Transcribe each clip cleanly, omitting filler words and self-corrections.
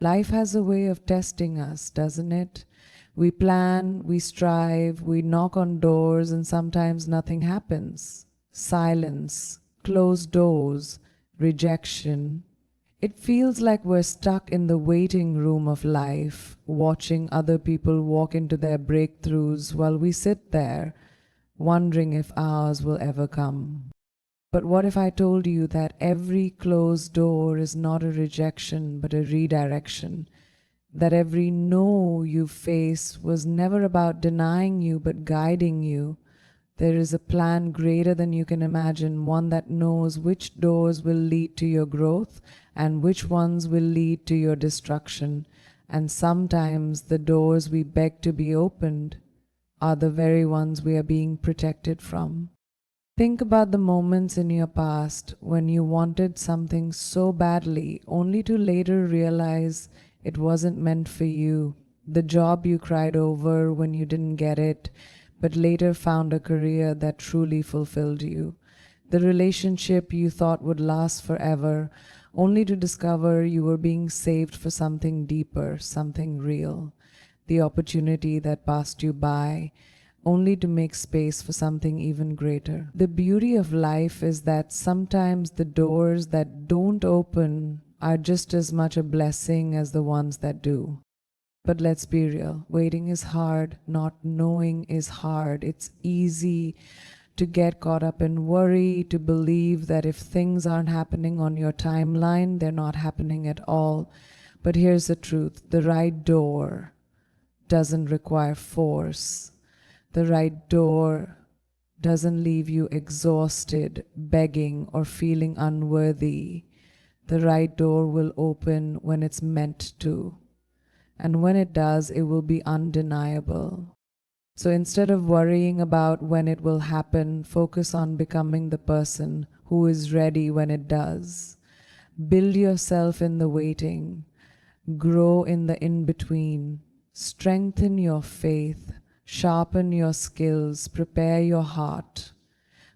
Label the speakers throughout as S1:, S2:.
S1: Life has a way of testing us, doesn't it? We plan, we strive, we knock on doors, and sometimes nothing happens. Silence, closed doors, rejection. It feels like we're stuck in the waiting room of life, watching other people walk into their breakthroughs while we sit there, wondering if ours will ever come. But what if I told you that every closed door is not a rejection but a redirection? That every no you face was never about denying you but guiding you. There is a plan greater than you can imagine, one that knows which doors will lead to your growth and which ones will lead to your destruction. And sometimes the doors we beg to be opened are the very ones we are being protected from. Think about the moments in your past when you wanted something so badly, only to later realize it wasn't meant for you. The job you cried over when you didn't get it, but later found a career that truly fulfilled you. The relationship you thought would last forever, only to discover you were being saved for something deeper, something real. The opportunity that passed you by, only to make space for something even greater. The beauty of life is that sometimes the doors that don't open are just as much a blessing as the ones that do. But let's be real, waiting is hard, not knowing is hard. It's easy to get caught up in worry, to believe that if things aren't happening on your timeline, they're not happening at all. But here's the truth, the right door doesn't require force. The right door doesn't leave you exhausted, begging, or feeling unworthy. The right door will open when it's meant to. And when it does, it will be undeniable. So instead of worrying about when it will happen, focus on becoming the person who is ready when it does. Build yourself in the waiting. Grow in the in-between. Strengthen your faith. Sharpen your skills, prepare your heart,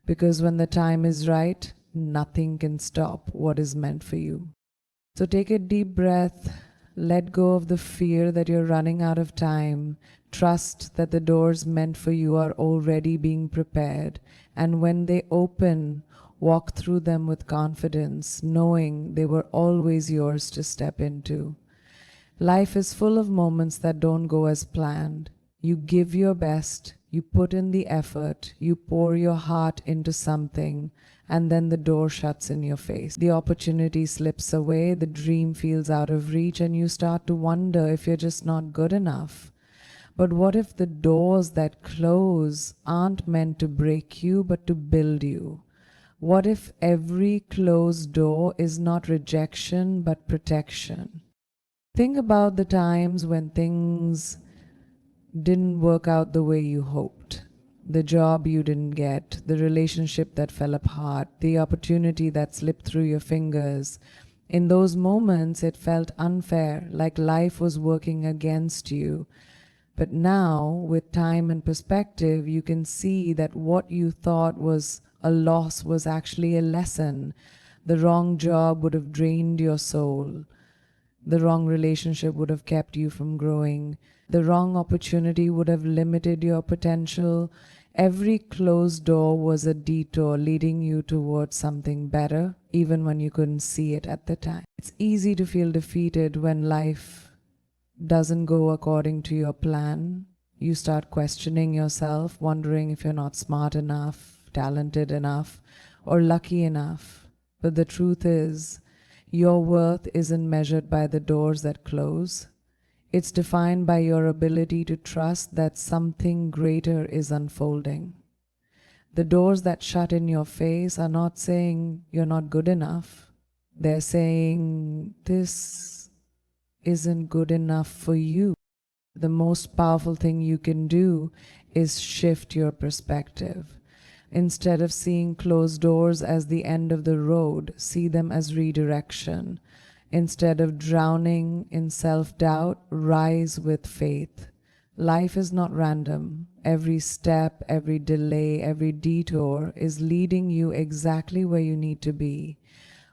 S1: because when the time is right, nothing can stop what is meant for you. So take a deep breath, let go of the fear that you're running out of time, trust that the doors meant for you are already being prepared, and when they open, walk through them with confidence, knowing they were always yours to step into. Life is full of moments that don't go as planned. You give your best, you put in the effort, you pour your heart into something, and then the door shuts in your face. The opportunity slips away, the dream feels out of reach, and you start to wonder if you're just not good enough. But what if the doors that close aren't meant to break you, but to build you? What if every closed door is not rejection, but protection? Think about the times when things didn't work out the way you hoped. The job you didn't get, the relationship that fell apart, the opportunity that slipped through your fingers. In those moments, it felt unfair, like life was working against you. But now, with time and perspective, you can see that what you thought was a loss was actually a lesson. The wrong job would have drained your soul. The wrong relationship would have kept you from growing. The wrong opportunity would have limited your potential. Every closed door was a detour leading you towards something better, even when you couldn't see it at the time. It's easy to feel defeated when life doesn't go according to your plan. You start questioning yourself, wondering if you're not smart enough, talented enough, or lucky enough. But the truth is, your worth isn't measured by the doors that close. It's defined by your ability to trust that something greater is unfolding. The doors that shut in your face are not saying you're not good enough. They're saying this isn't good enough for you. The most powerful thing you can do is shift your perspective. Instead of seeing closed doors as the end of the road, see them as redirection. Instead of drowning in self-doubt, rise with faith. Life is not random. Every step, every delay, every detour is leading you exactly where you need to be.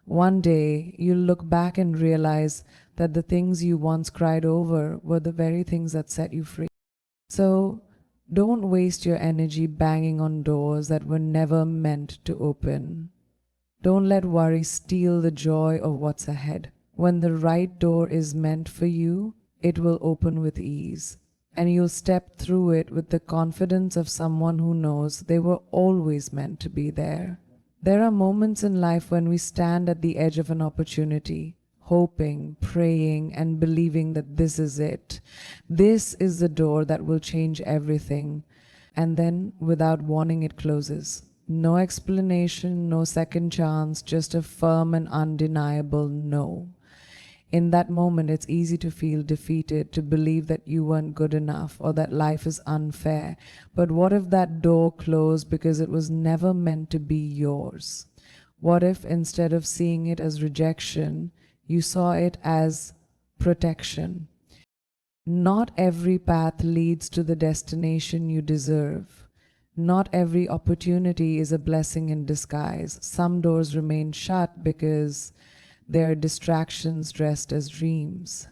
S1: One day, you'll look back and realize that the things you once cried over were the very things that set you free. So don't waste your energy banging on doors that were never meant to open. Don't let worry steal the joy of what's ahead. When the right door is meant for you, it will open with ease, and you'll step through it with the confidence of someone who knows they were always meant to be there. There are moments in life when we stand at the edge of an opportunity, hoping, praying, and believing that this is it. This is the door that will change everything. And then, without warning, it closes. No explanation, no second chance, just a firm and undeniable no. In that moment, it's easy to feel defeated, to believe that you weren't good enough or that life is unfair. But what if that door closed because it was never meant to be yours? What if instead of seeing it as rejection, you saw it as protection? Not every path leads to the destination you deserve. Not every opportunity is a blessing in disguise. Some doors remain shut because they are distractions dressed as dreams.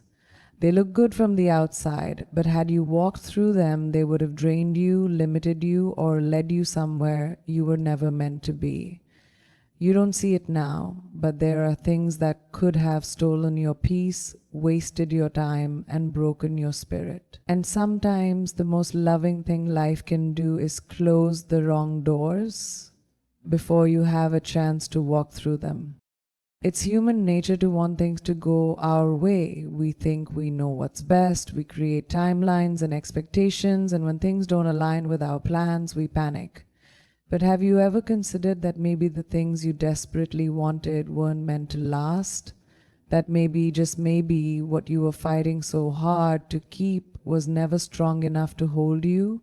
S1: They look good from the outside, but had you walked through them, they would have drained you, limited you, or led you somewhere you were never meant to be. You don't see it now, but there are things that could have stolen your peace, wasted your time, and broken your spirit. And sometimes the most loving thing life can do is close the wrong doors before you have a chance to walk through them. It's human nature to want things to go our way. We think we know what's best, we create timelines and expectations, and when things don't align with our plans, we panic. But have you ever considered that maybe the things you desperately wanted weren't meant to last? That maybe, just maybe, what you were fighting so hard to keep was never strong enough to hold you?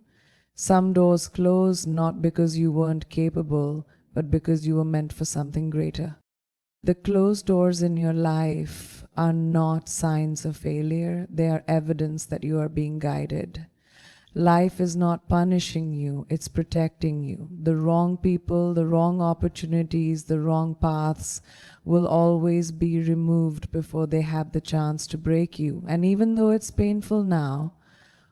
S1: Some doors close not because you weren't capable, but because you were meant for something greater. The closed doors in your life are not signs of failure. They are evidence that you are being guided. Life is not punishing you, it's protecting you. The wrong people, the wrong opportunities, the wrong paths will always be removed before they have the chance to break you. And even though it's painful now,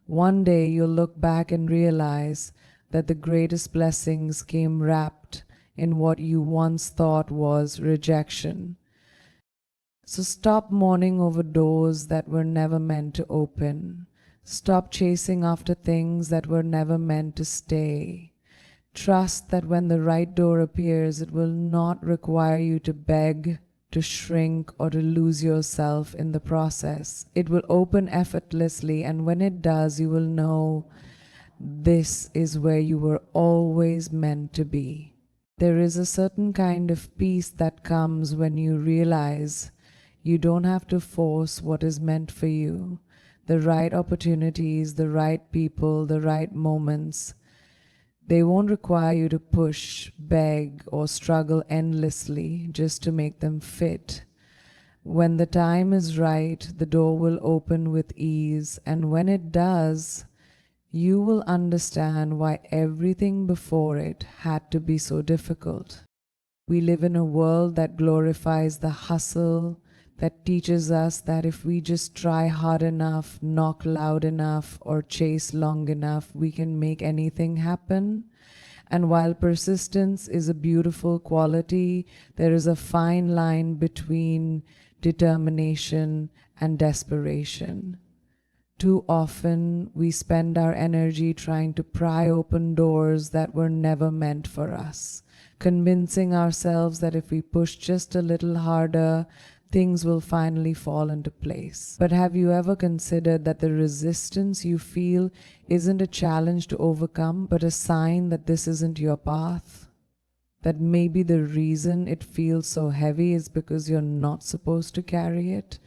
S1: one day you'll look back and realize that the greatest blessings came wrapped in what you once thought was rejection. So stop mourning over doors that were never meant to open. Stop chasing after things that were never meant to stay. Trust that when the right door appears, it will not require you to beg, to shrink, or to lose yourself in the process. It will open effortlessly, and when it does, you will know this is where you were always meant to be. There is a certain kind of peace that comes when you realize you don't have to force what is meant for you. The right opportunities, the right people, the right moments, they won't require you to push, beg, or struggle endlessly just to make them fit. When the time is right, the door will open with ease, and when it does, you will understand why everything before it had to be so difficult. We live in a world that glorifies the hustle, that teaches us that if we just try hard enough, knock loud enough, or chase long enough, we can make anything happen. And while persistence is a beautiful quality, there is a fine line between determination and desperation. Too often, we spend our energy trying to pry open doors that were never meant for us, convincing ourselves that if we push just a little harder, things will finally fall into place. But have you ever considered that the resistance you feel isn't a challenge to overcome, but a sign that this isn't your path? That maybe the reason it feels so heavy is because you're not supposed to carry it?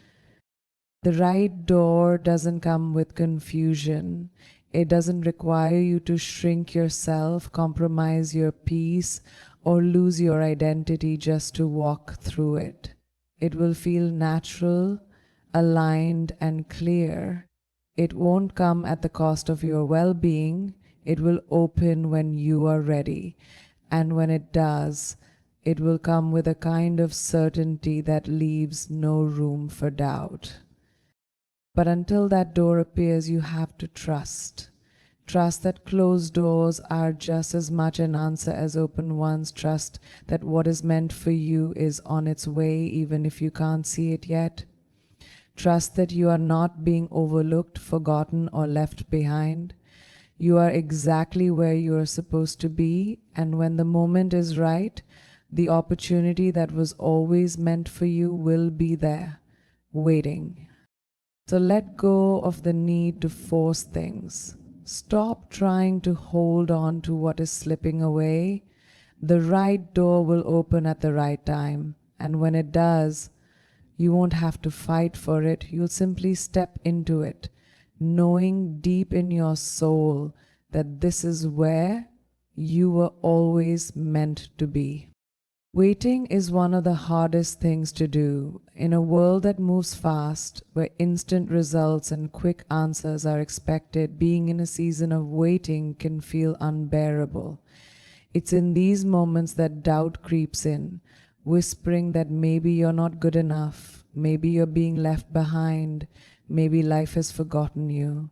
S1: The right door doesn't come with confusion. It doesn't require you to shrink yourself, compromise your peace, or lose your identity just to walk through it. It will feel natural, aligned, and clear. It won't come at the cost of your well-being. It will open when you are ready. And when it does, it will come with a kind of certainty that leaves no room for doubt. But until that door appears, you have to trust. Trust that closed doors are just as much an answer as open ones. Trust that what is meant for you is on its way, even if you can't see it yet. Trust that you are not being overlooked, forgotten, or left behind. You are exactly where you are supposed to be, and when the moment is right, the opportunity that was always meant for you will be there, waiting. So let go of the need to force things. Stop trying to hold on to what is slipping away. The right door will open at the right time, and when it does, you won't have to fight for it. You'll simply step into it, knowing deep in your soul that this is where you were always meant to be. Waiting is one of the hardest things to do. In a world that moves fast, where instant results and quick answers are expected, being in a season of waiting can feel unbearable. It's in these moments that doubt creeps in, whispering that maybe you're not good enough, maybe you're being left behind, maybe life has forgotten you.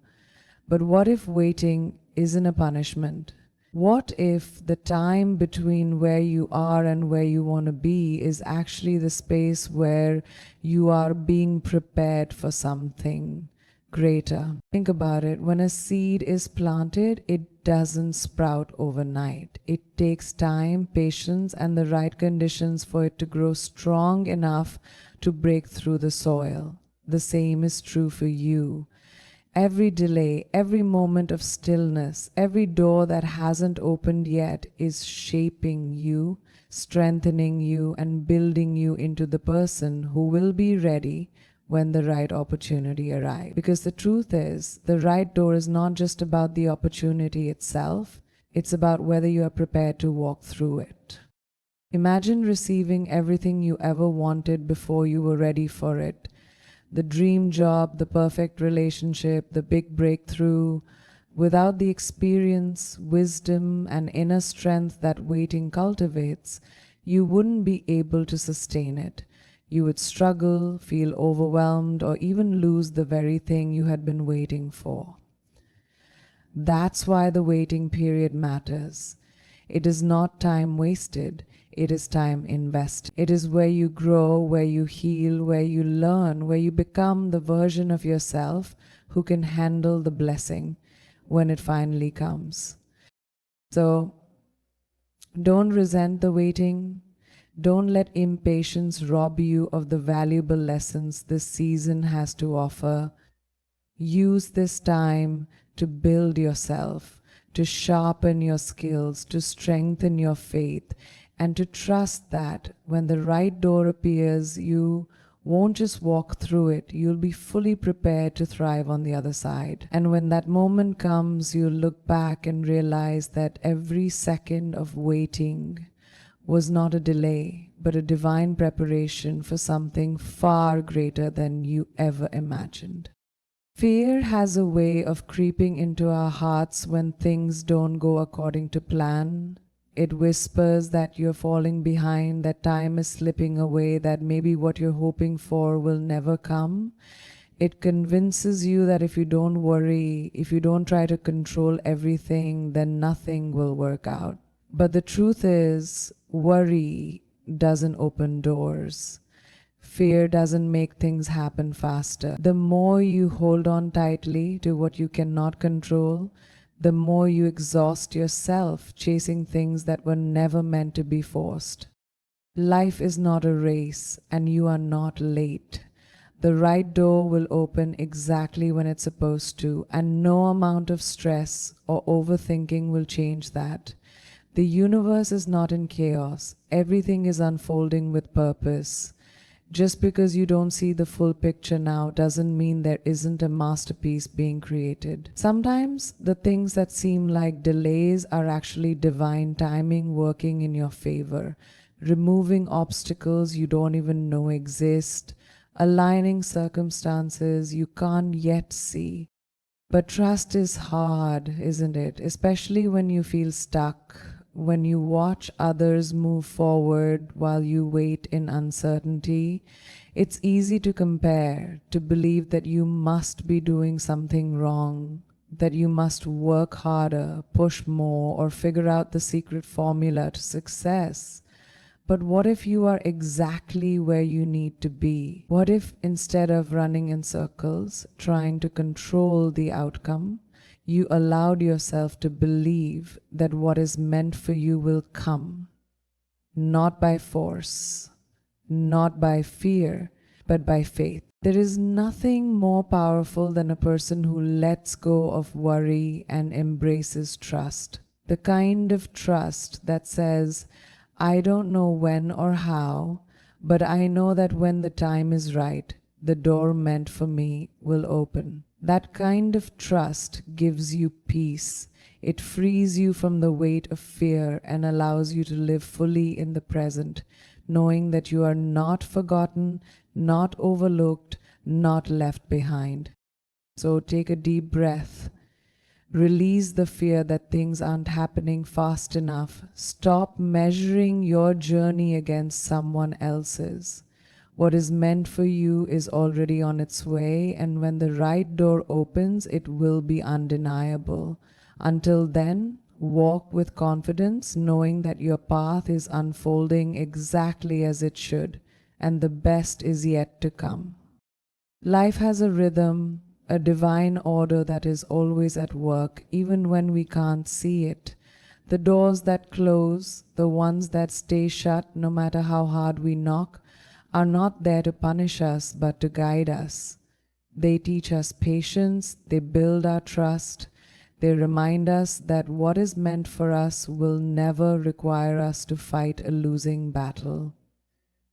S1: But what if waiting isn't a punishment? What if the time between where you are and where you want to be is actually the space where you are being prepared for something greater? Think about it. When a seed is planted, it doesn't sprout overnight. It takes time, patience, and the right conditions for it to grow strong enough to break through the soil. The same is true for you. Every delay, every moment of stillness, every door that hasn't opened yet is shaping you, strengthening you, and building you into the person who will be ready when the right opportunity arrives. Because the truth is, the right door is not just about the opportunity itself, it's about whether you are prepared to walk through it. Imagine receiving everything you ever wanted before you were ready for it. The dream job, the perfect relationship, the big breakthrough. Without the experience, wisdom, and inner strength that waiting cultivates, you wouldn't be able to sustain it. You would struggle, feel overwhelmed, or even lose the very thing you had been waiting for. That's why the waiting period matters. It is not time wasted. It is time invested. It is where you grow, where you heal, where you learn, where you become the version of yourself who can handle the blessing when it finally comes. So don't resent the waiting. Don't let impatience rob you of the valuable lessons this season has to offer. Use this time to build yourself, to sharpen your skills, to strengthen your faith, and to trust that when the right door appears, you won't just walk through it, you'll be fully prepared to thrive on the other side. And when that moment comes, you'll look back and realize that every second of waiting was not a delay, but a divine preparation for something far greater than you ever imagined. Fear has a way of creeping into our hearts when things don't go according to plan. It whispers that you're falling behind, that time is slipping away, that maybe what you're hoping for will never come. It convinces you that if you don't worry, if you don't try to control everything, then nothing will work out. But the truth is, worry doesn't open doors. Fear doesn't make things happen faster. The more you hold on tightly to what you cannot control, the more you exhaust yourself chasing things that were never meant to be forced. Life is not a race, and you are not late. The right door will open exactly when it's supposed to, and no amount of stress or overthinking will change that. The universe is not in chaos. Everything is unfolding with purpose. Just because you don't see the full picture now doesn't mean there isn't a masterpiece being created. Sometimes the things that seem like delays are actually divine timing working in your favor, removing obstacles you don't even know exist, aligning circumstances you can't yet see. But trust is hard, isn't it? Especially when you feel stuck, when you watch others move forward while you wait in uncertainty. It's easy to compare, to believe that you must be doing something wrong, that you must work harder, push more, or figure out the secret formula to success. But what if you are exactly where you need to be? What if instead of running in circles, trying to control the outcome, you allowed yourself to believe that what is meant for you will come, not by force, not by fear, but by faith? There is nothing more powerful than a person who lets go of worry and embraces trust. The kind of trust that says, I don't know when or how, but I know that when the time is right, the door meant for me will open. That kind of trust gives you peace. It frees you from the weight of fear and allows you to live fully in the present, knowing that you are not forgotten, not overlooked, not left behind. So take a deep breath. Release the fear that things aren't happening fast enough. Stop measuring your journey against someone else's. What is meant for you is already on its way, and when the right door opens, it will be undeniable. Until then, walk with confidence, knowing that your path is unfolding exactly as it should, and the best is yet to come. Life has a rhythm, a divine order that is always at work, even when we can't see it. The doors that close, the ones that stay shut, no matter how hard we knock, are not there to punish us, but to guide us. They teach us patience, they build our trust, they remind us that what is meant for us will never require us to fight a losing battle.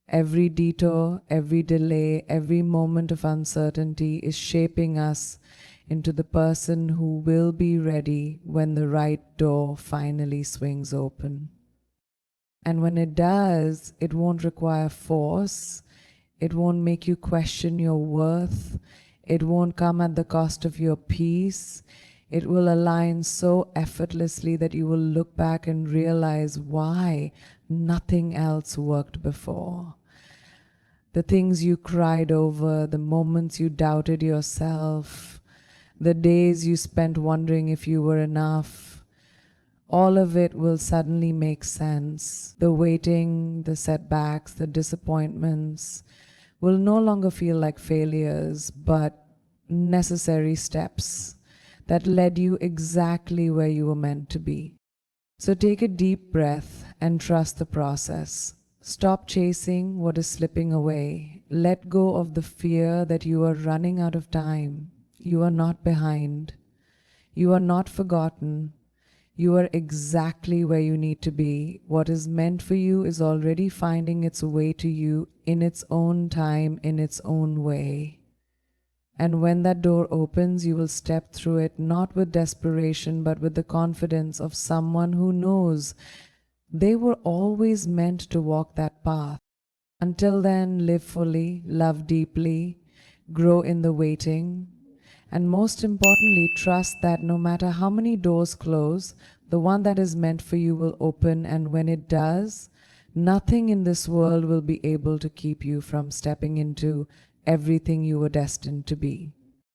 S1: Every detour, every delay, every moment of uncertainty is shaping us into the person who will be ready when the right door finally swings open. And when it does, it won't require force, it won't make you question your worth, it won't come at the cost of your peace. It will align so effortlessly that you will look back and realize why nothing else worked before. The things you cried over, the moments you doubted yourself, the days you spent wondering if you were enough, all of it will suddenly make sense. The waiting, the setbacks, the disappointments will no longer feel like failures, but necessary steps that led you exactly where you were meant to be. So take a deep breath and trust the process. Stop chasing what is slipping away. Let go of the fear that you are running out of time. You are not behind. You are not forgotten. You are exactly where you need to be. What is meant for you is already finding its way to you in its own time, in its own way. And when that door opens, you will step through it not with desperation, but with the confidence of someone who knows they were always meant to walk that path. Until then, live fully, love deeply, grow in the waiting, and most importantly, trust that no matter how many doors close, the one that is meant for you will open, and when it does, nothing in this world will be able to keep you from stepping into everything you were destined to be.